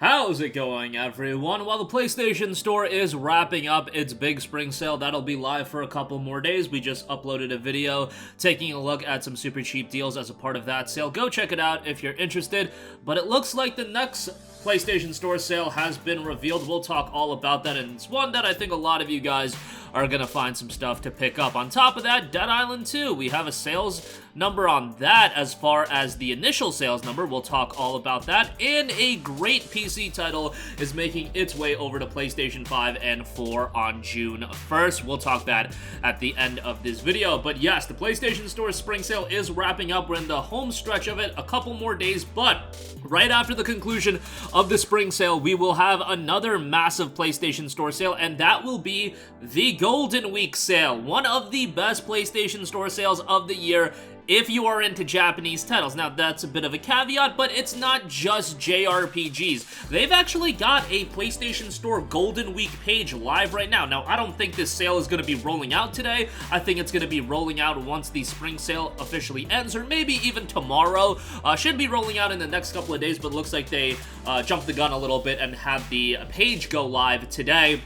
How's it going, everyone? While the PlayStation Store is wrapping up its big spring sale, that'll be live for a couple more days. We just uploaded a video taking a look at some super cheap deals as a part of that sale. Go check it out if you're interested. But it looks like the next PlayStation Store sale has been revealed. We'll talk all about that, and it's one that I think a lot of you guys are gonna find some stuff to pick up. On top of that, Dead Island 2, we have a sales number on that as far as the initial sales number. We'll talk all about that, and a great PC title is making its way over to PlayStation 5 and 4 on June 1st. We'll talk that at the end of this video. But yes, the PlayStation Store spring sale is wrapping up. We're in the home stretch of it, a couple more days, but right after the conclusion of the spring sale, we will have another massive PlayStation Store sale, and that will be the Golden Week sale, one of the best PlayStation Store sales of the year if you are into Japanese titles. Now, that's a bit of a caveat, but it's not just JRPGs. They've actually got a PlayStation Store Golden Week page live right now. Now, I don't think this sale is going to be rolling out today. I think it's going to be rolling out once the spring sale officially ends, or maybe even tomorrow. Should be rolling out in the next couple of days, but looks like they jumped the gun a little bit and had the page go live today.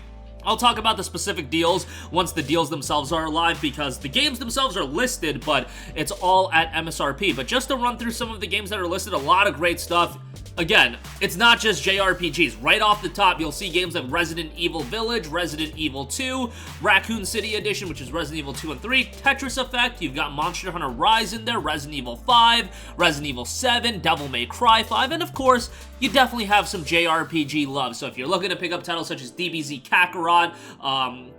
I'll talk about the specific deals once the deals themselves are live, because the games themselves are listed, but it's all at MSRP. But just to run through some of the games that are listed, a lot of great stuff. Again, it's not just JRPGs. Right off the top, you'll see games like Resident Evil Village, Resident Evil 2, Raccoon City Edition, which is Resident Evil 2 and 3, Tetris Effect, you've got Monster Hunter Rise in there, Resident Evil 5, Resident Evil 7, Devil May Cry 5, and of course, you definitely have some JRPG love. So if you're looking to pick up titles such as DBZ Kakarot,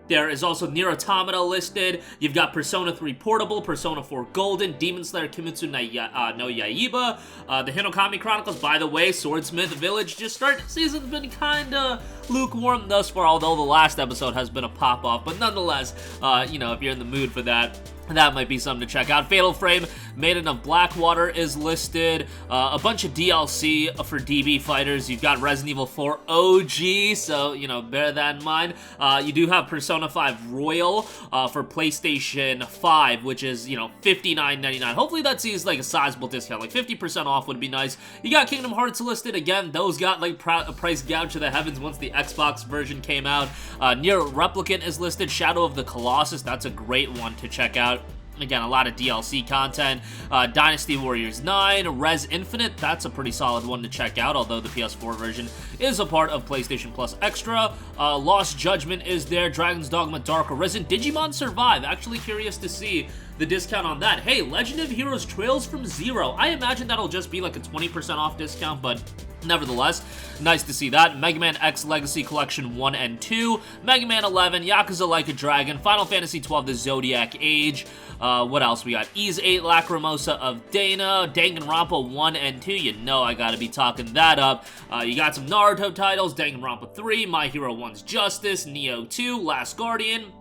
there is also Nier Automata listed. You've got Persona 3 Portable, Persona 4 Golden, Demon Slayer Kimetsu no Yaiba, the Hinokami Chronicles. By the way, Swordsmith Village just started. Season's been kinda lukewarm thus far, although the last episode has been a pop-off. But nonetheless, you know, if you're in the mood for that, that might be something to check out. Fatal Frame, Maiden of Blackwater is listed. A bunch of DLC for DB fighters. You've got Resident Evil 4 OG, so, you know, bear that in mind. You do have Persona 5 Royal for PlayStation 5, which is, you know, $59.99. Hopefully that sees, like, a sizable discount. Like, 50% off would be nice. You got Kingdom Hearts listed. Again, those got, like, a price gouge to the heavens once the Xbox version came out. Nier Replicant is listed. Shadow of the Colossus, that's a great one to check out. Again, a lot of DLC content. Dynasty Warriors 9, Res Infinite, that's a pretty solid one to check out, although the PS4 version is a part of PlayStation Plus Extra. Lost Judgment is there, Dragon's Dogma Dark Arisen, Digimon Survive, actually curious to see the discount on that. Hey, Legend of Heroes Trails from Zero, I imagine that'll just be like a 20% off discount, but nevertheless, nice to see that. Mega Man X Legacy Collection 1 and 2, Mega Man 11, Yakuza Like a Dragon, Final Fantasy 12 The Zodiac Age. What else? We got Ys 8 Lacrimosa of Dana, Danganronpa 1 and 2. You know I gotta be talking that up. You got some Naruto titles, Danganronpa 3, My Hero 1's Justice, Neo 2, Last Guardian,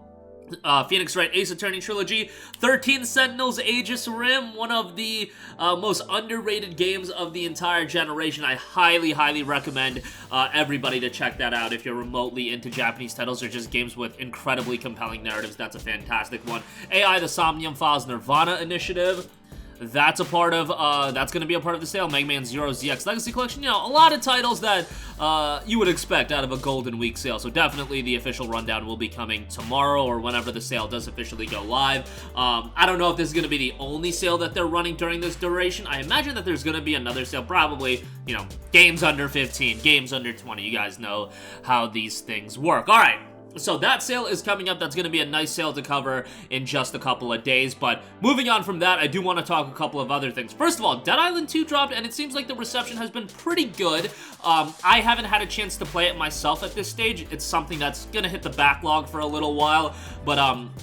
Phoenix Wright Ace Attorney Trilogy, 13 Sentinels Aegis Rim, one of the most underrated games of the entire generation. I highly, highly recommend everybody to check that out if you're remotely into Japanese titles or just games with incredibly compelling narratives. That's a fantastic one. AI The Somnium Files Nirvana Initiative. That's a part of, that's going to be a part of the sale. Mega Man Zero ZX Legacy Collection. You know, a lot of titles that you would expect out of a Golden Week sale. So definitely the official rundown will be coming tomorrow or whenever the sale does officially go live. I don't know if this is going to be the only sale that they're running during this duration. I imagine that there's going to be another sale, probably, you know, games under 15, games under 20. You guys know how these things work. All right. So that sale is coming up. That's going to be a nice sale to cover in just a couple of days. But moving on from that, I do want to talk a couple of other things. First of all, Dead Island 2 dropped, and it seems like the reception has been pretty good. I haven't had a chance to play it myself at this stage. It's something that's going to hit the backlog for a little while. But,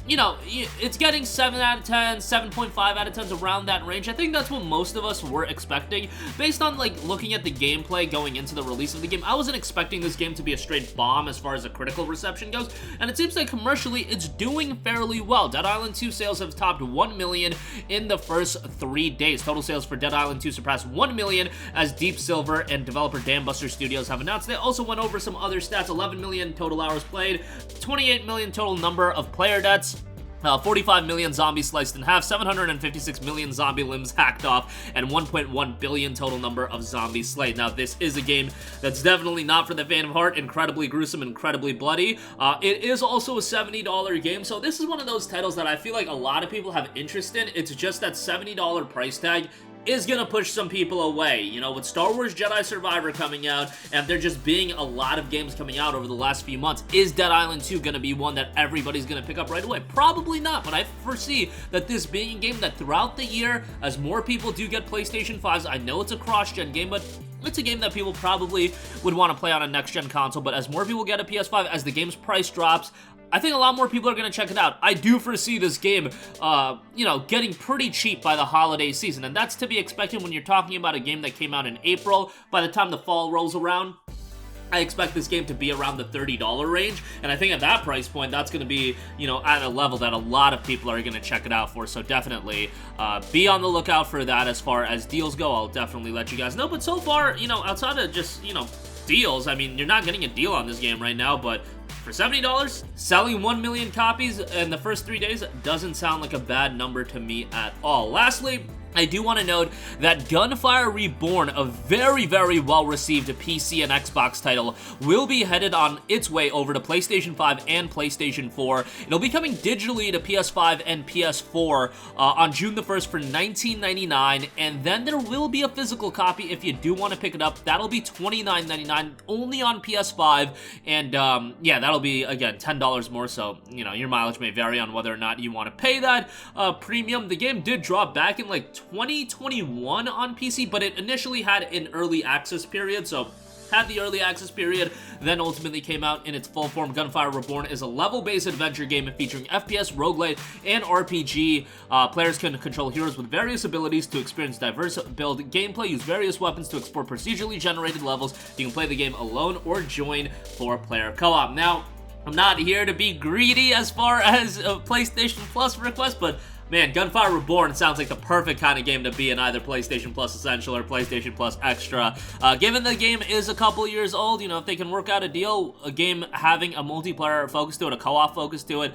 you know, it's getting 7 out of 10, 7.5 out of 10s, around that range. I think that's what most of us were expecting. Based on, like, looking at the gameplay going into the release of the game, I wasn't expecting this game to be a straight bomb as far as a critical reception goes. And it seems like commercially, it's doing fairly well. Dead Island 2 sales have topped 1 million in the first 3 days. Total sales for Dead Island 2 surpassed 1 million as Deep Silver and developer Dambuster Studios have announced. They also went over some other stats. 11 million total hours played, 28 million total number of player deaths. 45 million zombies sliced in half, 756 million zombie limbs hacked off, and 1.1 billion total number of zombies slayed. Now, this is a game that's definitely not for the faint of heart, incredibly gruesome, incredibly bloody. It is also a $70 game, so this is one of those titles that I feel like a lot of people have interest in. It's just that $70 price tag is gonna push some people away. You know, with Star Wars Jedi Survivor coming out, and there just being a lot of games coming out over the last few months, is Dead Island 2 gonna be one that everybody's gonna pick up right away? Probably not, but I foresee that this being a game that throughout the year, as more people do get PlayStation 5s, I know it's a cross-gen game, but it's a game that people probably would want to play on a next-gen console, but as more people get a PS5, as the game's price drops, I think a lot more people are going to check it out. I do foresee this game, you know, getting pretty cheap by the holiday season, and that's to be expected when you're talking about a game that came out in April. By the time the fall rolls around, I expect this game to be around the $30 range, and I think at that price point, that's going to be, you know, at a level that a lot of people are going to check it out for, so definitely be on the lookout for that. As far as deals go, I'll definitely let you guys know, but so far, you know, outside of just, you know, deals, I mean, you're not getting a deal on this game right now, but for $70, selling 1 million copies in the first 3 days doesn't sound like a bad number to me at all. Lastly, I do want to note that Gunfire Reborn, a very, very well-received PC and Xbox title, will be headed on its way over to PlayStation 5 and PlayStation 4. It'll be coming digitally to PS5 and PS4 on June the 1st for $19.99, and then there will be a physical copy if you do want to pick it up. That'll be $29.99 only on PS5, and yeah, that'll be, again, $10 more, so, you know, your mileage may vary on whether or not you want to pay that premium. The game did drop back in, like, 2021 on PC, but it initially had an early access period, so had the early access period, then ultimately came out in its full form. Gunfire Reborn is a level-based adventure game featuring FPS, roguelite, and RPG. Players can control heroes with various abilities to experience diverse build gameplay, use various weapons to explore procedurally generated levels. You can play the game alone or join 4-player co-op. Now, I'm not here to be greedy as far as a PlayStation Plus request, but man, Gunfire Reborn sounds like the perfect kind of game to be in either PlayStation Plus Essential or PlayStation Plus Extra. Given the game is a couple years old, you know, if they can work out a deal, a game having a multiplayer focus to it, a co-op focus to it,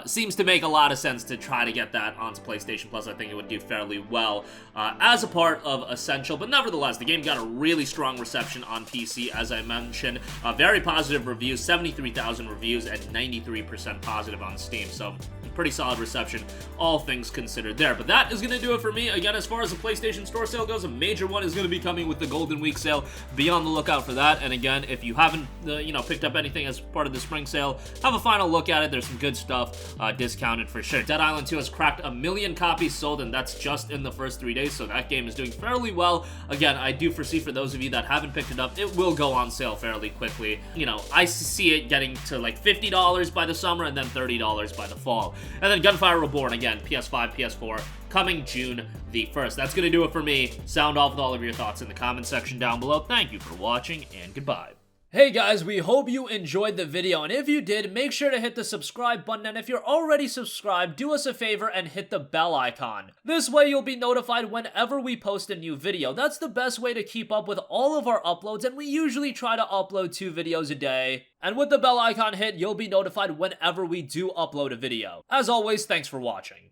seems to make a lot of sense to try to get that onto PlayStation Plus. I think it would do fairly well as a part of Essential, but nevertheless, the game got a really strong reception on PC, as I mentioned. Very positive reviews, 73,000 reviews, and 93% positive on Steam, so pretty solid reception, all things considered there. But that is going to do it for me. Again, as far as the PlayStation Store sale goes, a major one is going to be coming with the Golden Week sale. Be on the lookout for that. And again, if you haven't, you know, picked up anything as part of the spring sale, have a final look at it. There's some good stuff discounted for sure. Dead Island 2 has cracked 1 million copies sold, and that's just in the first 3 days, so that game is doing fairly well. Again, I do foresee for those of you that haven't picked it up, it will go on sale fairly quickly. You know, I see it getting to like $50 by the summer and then $30 by the fall. And then Gunfire Reborn, again, PS5, PS4, coming June the 1st. That's going to do it for me. Sound off with all of your thoughts in the comment section down below. Thank you for watching, and goodbye. Hey guys, we hope you enjoyed the video, and if you did, make sure to hit the subscribe button, and if you're already subscribed, do us a favor and hit the bell icon. This way you'll be notified whenever we post a new video. That's the best way to keep up with all of our uploads, and we usually try to upload 2 videos a day. And with the bell icon hit, you'll be notified whenever we do upload a video. As always, thanks for watching.